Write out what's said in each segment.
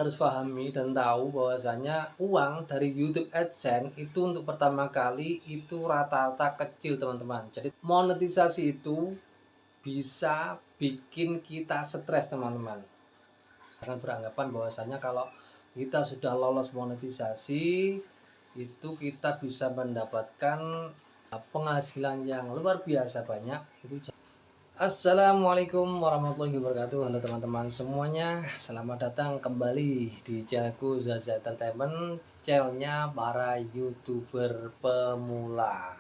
harus pahami dan tahu bahwasanya uang dari YouTube AdSense itu untuk pertama kali itu rata-rata kecil teman-teman. Jadi monetisasi itu bisa bikin kita stres teman-teman. Jangan beranggapan bahwasanya kalau kita sudah lolos monetisasi itu kita bisa mendapatkan penghasilan yang luar biasa banyak. Assalamualaikum warahmatullahi wabarakatuh. Halo teman-teman semuanya, selamat datang kembali di channelku Zaza Entertainment, channelnya para YouTuber pemula.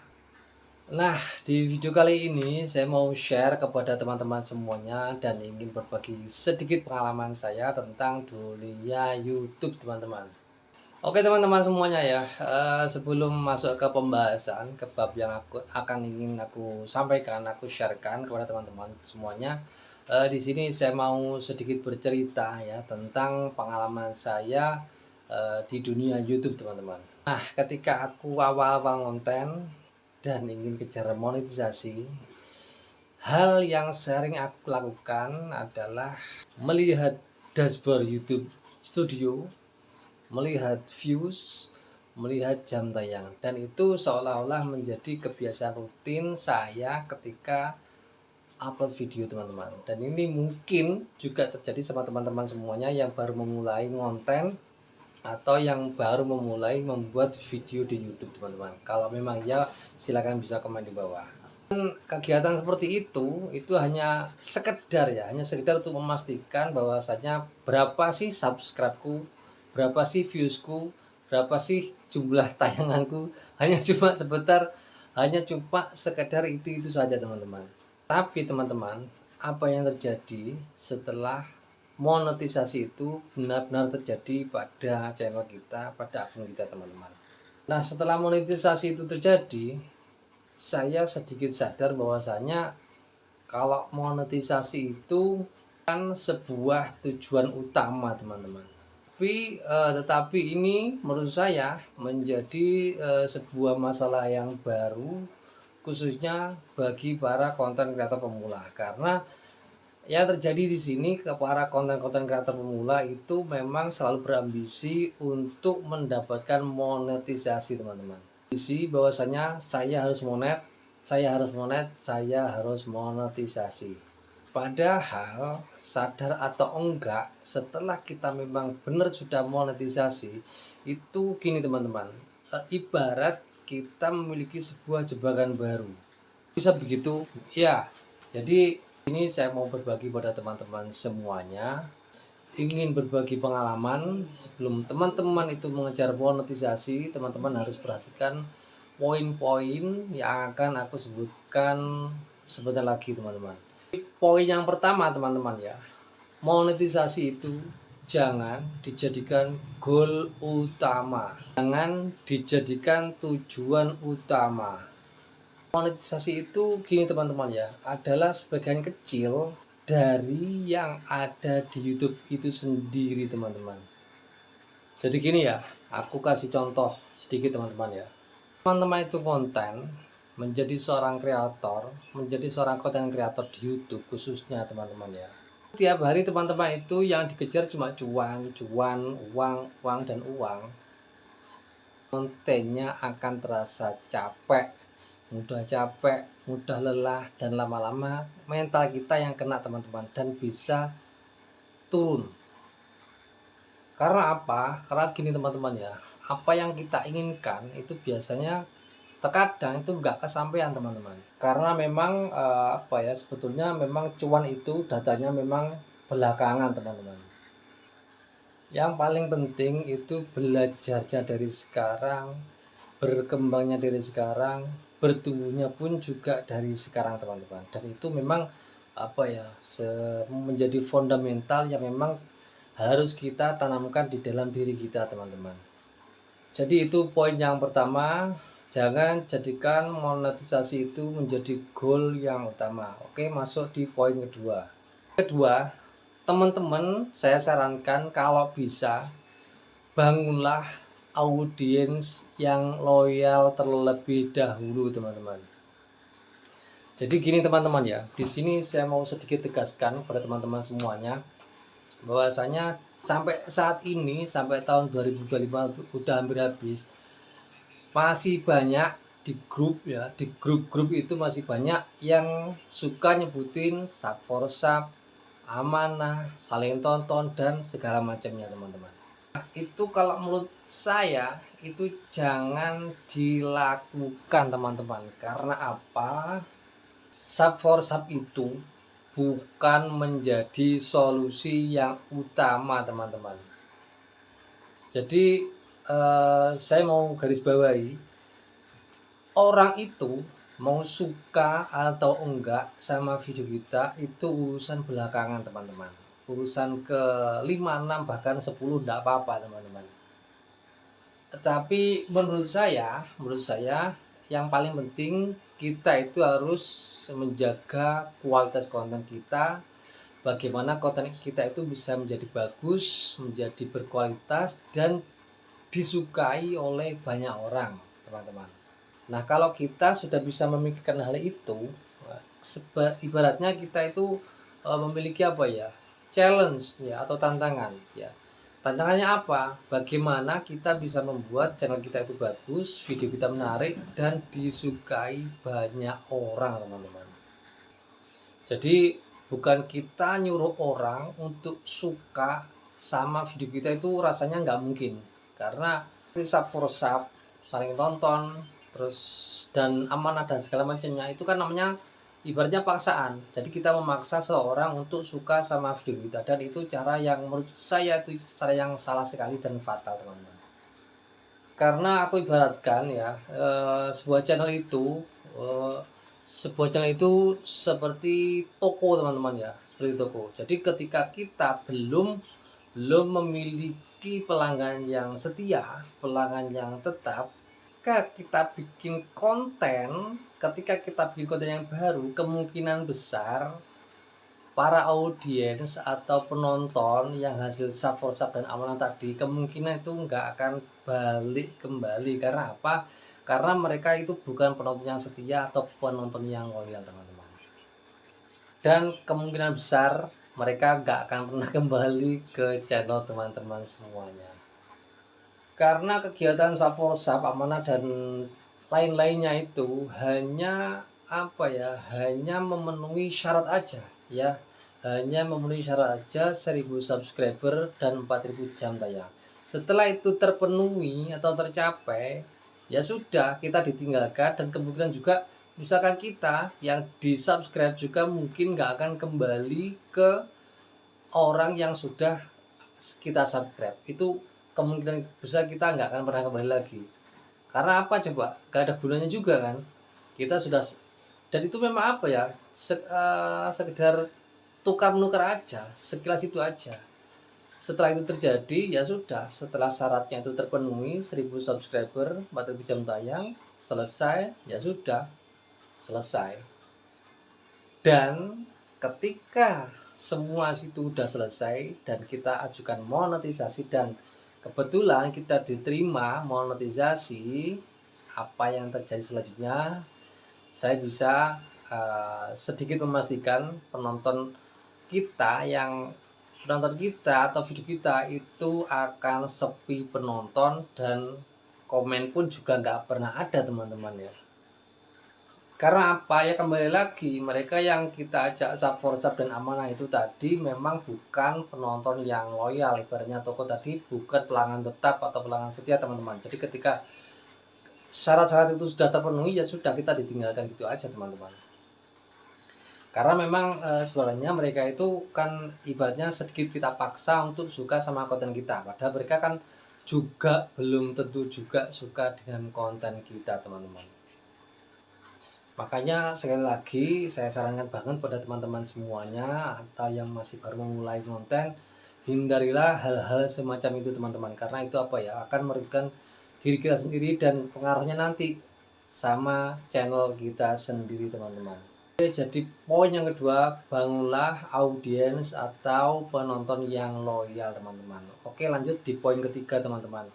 Nah, di video kali ini saya mau share kepada teman-teman semuanya dan ingin berbagi sedikit pengalaman saya tentang dunia YouTube teman-teman. Oke teman-teman semuanya ya, sebelum masuk ke pembahasan ke bab yang ingin aku sampaikan, aku sharekan kepada teman-teman semuanya. Di sini saya mau sedikit bercerita ya tentang pengalaman saya di dunia YouTube teman-teman. Nah, ketika aku awal-awal konten dan ingin kejar monetisasi, hal yang sering aku lakukan adalah melihat dashboard YouTube Studio, melihat views, melihat jam tayang, dan itu seolah-olah menjadi kebiasaan rutin saya ketika upload video teman-teman. Dan ini mungkin juga terjadi sama teman-teman semuanya yang baru memulai konten atau yang baru memulai membuat video di YouTube teman-teman. Kalau memang ya silakan bisa komen di bawah. Kegiatan seperti itu hanya sekedar ya, hanya sekedar untuk memastikan bahwasanya berapa sih subscribe-ku, berapa sih viewsku, berapa sih jumlah tayanganku, hanya cuma sebentar, hanya cuma sekedar itu saja teman-teman. Tapi teman-teman, apa yang terjadi setelah monetisasi itu benar-benar terjadi pada channel kita, pada akun kita teman-teman. Nah, setelah monetisasi itu terjadi, saya sedikit sadar bahwasanya kalau monetisasi itu kan sebuah tujuan utama teman-teman. Tetapi ini menurut saya menjadi sebuah masalah yang baru khususnya bagi para konten kreator pemula, karena yang terjadi di sini ke para konten kreator pemula itu memang selalu berambisi untuk mendapatkan monetisasi teman-teman. Ambisi bahwasanya saya harus monetisasi. Padahal sadar atau enggak, setelah kita memang benar sudah monetisasi, itu gini teman-teman, ibarat kita memiliki sebuah jebakan baru. Bisa begitu? Ya. Jadi ini saya mau berbagi pada teman-teman semuanya, ingin berbagi pengalaman. Sebelum teman-teman itu mengejar monetisasi, teman-teman harus perhatikan poin-poin yang akan aku sebutkan sebentar lagi teman-teman. Poin yang pertama teman-teman ya, monetisasi itu jangan dijadikan goal utama, jangan dijadikan tujuan utama. Monetisasi itu gini teman-teman ya, adalah sebagian kecil dari yang ada di YouTube itu sendiri teman-teman. Jadi gini ya, aku kasih contoh sedikit teman-teman ya. Teman-teman itu konten, menjadi seorang kreator, menjadi seorang konten kreator di YouTube khususnya teman-teman ya. Tiap hari teman-teman itu yang dikejar cuma cuan, uang dan uang. Kontennya akan terasa mudah lelah, dan lama-lama mental kita yang kena teman-teman dan bisa turun. Karena apa? Karena gini teman-teman ya, apa yang kita inginkan itu biasanya terkadang itu enggak kesampaian teman-teman. Karena memang sebetulnya memang cuan itu datanya memang belakangan teman-teman. Yang paling penting itu belajarnya dari sekarang, berkembangnya dari sekarang, bertumbuhnya pun juga dari sekarang teman-teman. Dan itu memang menjadi fundamental yang memang harus kita tanamkan di dalam diri kita teman-teman. Jadi itu poin yang pertama, jangan jadikan monetisasi itu menjadi goal yang utama. Oke, masuk di poin kedua. Teman-teman saya sarankan kalau bisa bangunlah audiens yang loyal terlebih dahulu teman-teman. Jadi gini teman-teman ya, di sini saya mau sedikit tegaskan pada teman-teman semuanya. bahwasanya sampai saat ini, sampai tahun 2025 udah hampir habis, masih banyak di grup ya, di grup-grup itu masih banyak yang suka nyebutin sub for sub, amanah, saling tonton dan segala macamnya teman-teman. Itu kalau menurut saya itu jangan dilakukan teman-teman. Karena apa? Sub for sub itu bukan menjadi solusi yang utama teman-teman. Jadi saya mau garis bawahi, orang itu mau suka atau enggak sama video kita itu urusan belakangan teman-teman. Urusan ke 5, 6 bahkan 10 enggak apa-apa teman-teman. Tetapi menurut saya yang paling penting kita itu harus menjaga kualitas konten kita. Bagaimana konten kita itu bisa menjadi bagus, menjadi berkualitas dan disukai oleh banyak orang, teman-teman. Nah, kalau kita sudah bisa memikirkan hal itu, ibaratnya kita itu memiliki apa ya? Challenge ya atau tantangan ya. Tantangannya apa? Bagaimana kita bisa membuat channel kita itu bagus, video kita menarik dan disukai banyak orang, teman-teman. Jadi bukan kita nyuruh orang untuk suka sama video kita, itu rasanya nggak mungkin. Karena sub for sub, saling tonton, terus dan amanah dan segala macamnya itu kan namanya ibaratnya paksaan. Jadi kita memaksa seorang untuk suka sama video kita, dan itu cara yang menurut saya itu cara yang salah sekali dan fatal teman-teman. Karena aku ibaratkan ya, sebuah channel itu seperti toko teman-teman ya, seperti toko. Jadi ketika kita belum memiliki pelanggan yang setia, pelanggan yang tetap, ketika kita bikin konten yang baru, kemungkinan besar para audiens atau penonton yang hasil sub for sub dan amanah tadi, kemungkinan itu nggak akan balik kembali. Karena apa? Karena mereka itu bukan penonton yang setia atau penonton yang loyal teman-teman. Dan kemungkinan besar mereka nggak akan pernah kembali ke channel teman-teman semuanya. Karena kegiatan sub for sub, amanah dan lain-lainnya itu hanya hanya memenuhi syarat aja ya, hanya memenuhi syarat aja 1000 subscriber dan 4000 jam tayang. Setelah itu terpenuhi atau tercapai, ya sudah, kita ditinggalkan, dan kemungkinan juga misalkan kita yang di subscribe juga mungkin nggak akan kembali ke orang yang sudah kita subscribe. Itu kemungkinan besar kita nggak akan pernah kembali lagi. Karena apa coba? Gak ada gunanya juga kan. Kita sudah, dan itu memang apa ya, sekedar tukar menukar aja, sekilas itu aja. Setelah itu terjadi, ya sudah, setelah syaratnya itu terpenuhi, 1000 subscriber, 4000 jam tayang, selesai, ya sudah, selesai. Dan ketika semua itu udah selesai dan kita ajukan monetisasi dan kebetulan kita diterima monetisasi, apa yang terjadi selanjutnya? Saya bisa sedikit memastikan penonton kita atau video kita itu akan sepi penonton, dan komen pun juga nggak pernah ada teman-teman ya. Karena apa ya, kembali lagi, mereka yang kita ajak sub for sub dan amanah itu tadi memang bukan penonton yang loyal. Ibaratnya toko tadi bukan pelanggan tetap atau pelanggan setia teman-teman. Jadi ketika syarat-syarat itu sudah terpenuhi, ya sudah, kita ditinggalkan gitu aja teman-teman. Karena memang sebenarnya mereka itu kan ibaratnya sedikit kita paksa untuk suka sama konten kita, padahal mereka kan juga belum tentu juga suka dengan konten kita teman-teman. Makanya sekali lagi saya sarankan banget pada teman-teman semuanya atau yang masih baru memulai konten, hindarilah hal-hal semacam itu teman-teman. Karena itu apa ya, akan merugikan diri kita sendiri dan pengaruhnya nanti sama channel kita sendiri teman-teman. Jadi poin yang kedua, bangunlah audiens atau penonton yang loyal teman-teman. Oke, lanjut di poin ketiga teman-teman.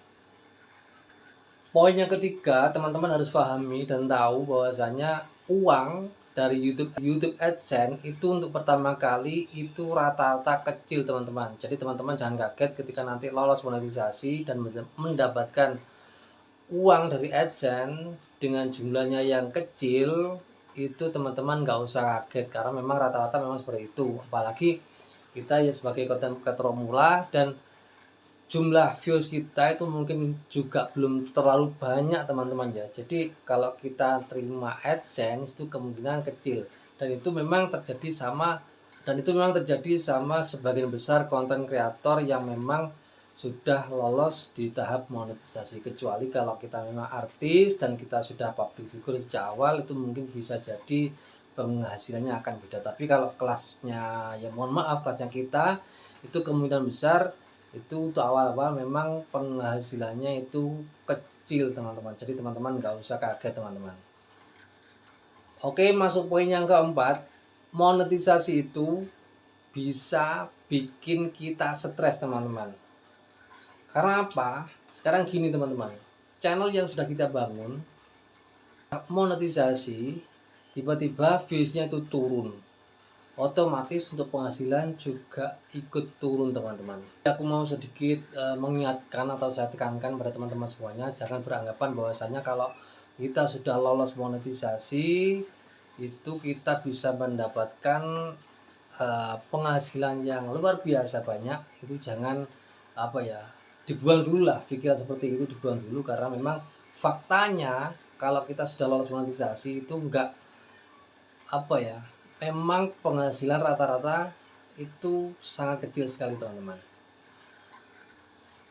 Poin yang ketiga, teman-teman harus pahami dan tahu bahwasanya uang dari YouTube AdSense itu untuk pertama kali itu rata-rata kecil teman-teman. Jadi teman-teman jangan kaget ketika nanti lolos monetisasi dan mendapatkan uang dari AdSense dengan jumlahnya yang kecil, itu teman-teman nggak usah kaget karena memang rata-rata memang seperti itu. Apalagi kita ya sebagai konten kreator pemula dan jumlah views kita itu mungkin juga belum terlalu banyak teman-teman ya. Jadi kalau kita terima AdSense itu kemungkinan kecil, dan itu memang terjadi sama sebagian besar konten kreator yang memang sudah lolos di tahap monetisasi. Kecuali kalau kita memang artis dan kita sudah public figure sejak awal, itu mungkin bisa jadi penghasilannya akan beda. Tapi kalau kelasnya ya mohon maaf kelasnya kita, itu kemungkinan besar itu untuk awal-awal memang penghasilannya itu kecil teman-teman. Jadi teman-teman nggak usah kaget teman-teman. Oke, masuk poin yang keempat. Monetisasi itu bisa bikin kita stres teman-teman. Karena apa? Sekarang gini teman-teman, channel yang sudah kita bangun monetisasi, tiba-tiba viewsnya itu turun, otomatis untuk penghasilan juga ikut turun teman-teman. Aku mau sedikit mengingatkan atau saya tekankan pada teman-teman semuanya, jangan beranggapan bahwasanya kalau kita sudah lolos monetisasi itu kita bisa mendapatkan penghasilan yang luar biasa banyak. Itu jangan dibuang dulu lah, pikiran seperti itu dibuang dulu, karena memang faktanya kalau kita sudah lolos monetisasi itu memang penghasilan rata-rata itu sangat kecil sekali teman-teman.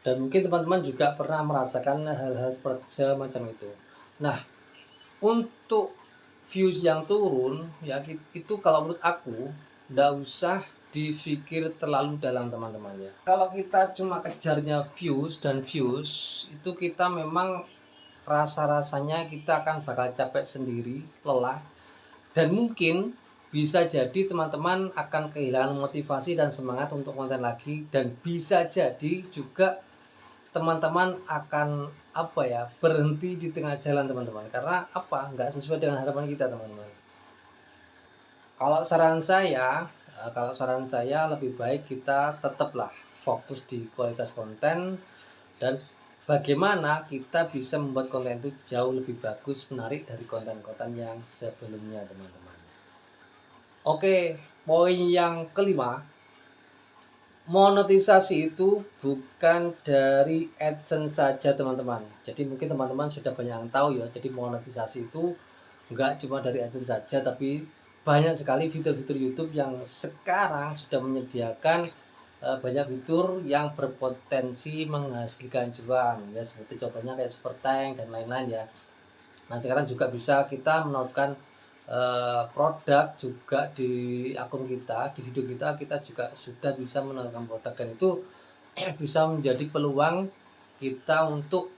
Dan mungkin teman-teman juga pernah merasakan hal-hal semacam itu. Nah, untuk views yang turun ya itu kalau menurut aku nggak usah dipikir terlalu dalam teman-teman ya. Kalau kita cuma kejarnya views itu kita memang rasa-rasanya kita akan bakal capek sendiri, lelah, dan mungkin bisa jadi teman-teman akan kehilangan motivasi dan semangat untuk konten lagi, dan bisa jadi juga teman-teman akan berhenti di tengah jalan teman-teman, karena nggak sesuai dengan harapan kita teman-teman. Kalau saran saya lebih baik kita tetaplah fokus di kualitas konten dan bagaimana kita bisa membuat konten itu jauh lebih bagus, menarik dari konten-konten yang sebelumnya teman-teman. Oke, poin yang kelima, monetisasi itu bukan dari AdSense saja teman-teman. Jadi mungkin teman-teman sudah banyak yang tahu ya, jadi monetisasi itu enggak cuma dari AdSense saja, tapi banyak sekali fitur-fitur YouTube yang sekarang sudah menyediakan banyak fitur yang berpotensi menghasilkan cuan ya, seperti contohnya kayak Supertank dan lain-lain ya. Nah, sekarang juga bisa kita menautkan produk juga di akun kita, di video kita juga sudah bisa menautkan produk, dan itu bisa menjadi peluang kita untuk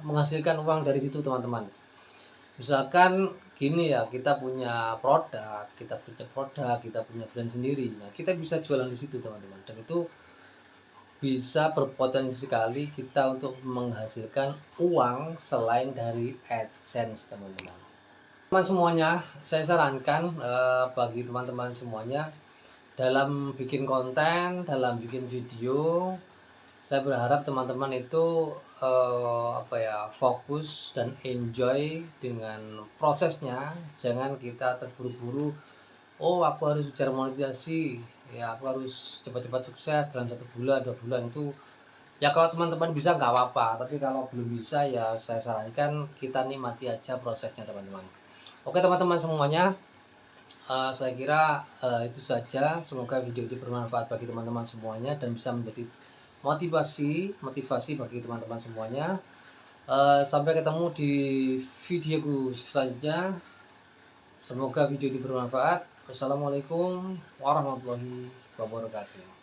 menghasilkan uang dari situ teman-teman. Misalkan gini ya, kita punya produk, kita punya brand sendiri. Nah, kita bisa jualan di situ teman-teman, dan itu bisa berpotensi sekali kita untuk menghasilkan uang selain dari AdSense teman-teman. Teman semuanya, saya sarankan bagi teman-teman semuanya dalam bikin konten, dalam bikin video, saya berharap teman-teman itu fokus dan enjoy dengan prosesnya. Jangan kita terburu-buru, aku harus bicara monetisasi ya, aku harus cepat-cepat sukses dalam 1 bulan 2 bulan. Itu ya kalau teman-teman bisa nggak apa-apa, tapi kalau belum bisa ya saya sarankan kita nikmati aja prosesnya teman-teman. Oke teman-teman semuanya, saya kira itu saja. Semoga video ini bermanfaat bagi teman-teman semuanya dan bisa menjadi motivasi bagi teman-teman semuanya. Sampai ketemu di videoku selanjutnya. Semoga video ini bermanfaat. Wassalamualaikum warahmatullahi wabarakatuh.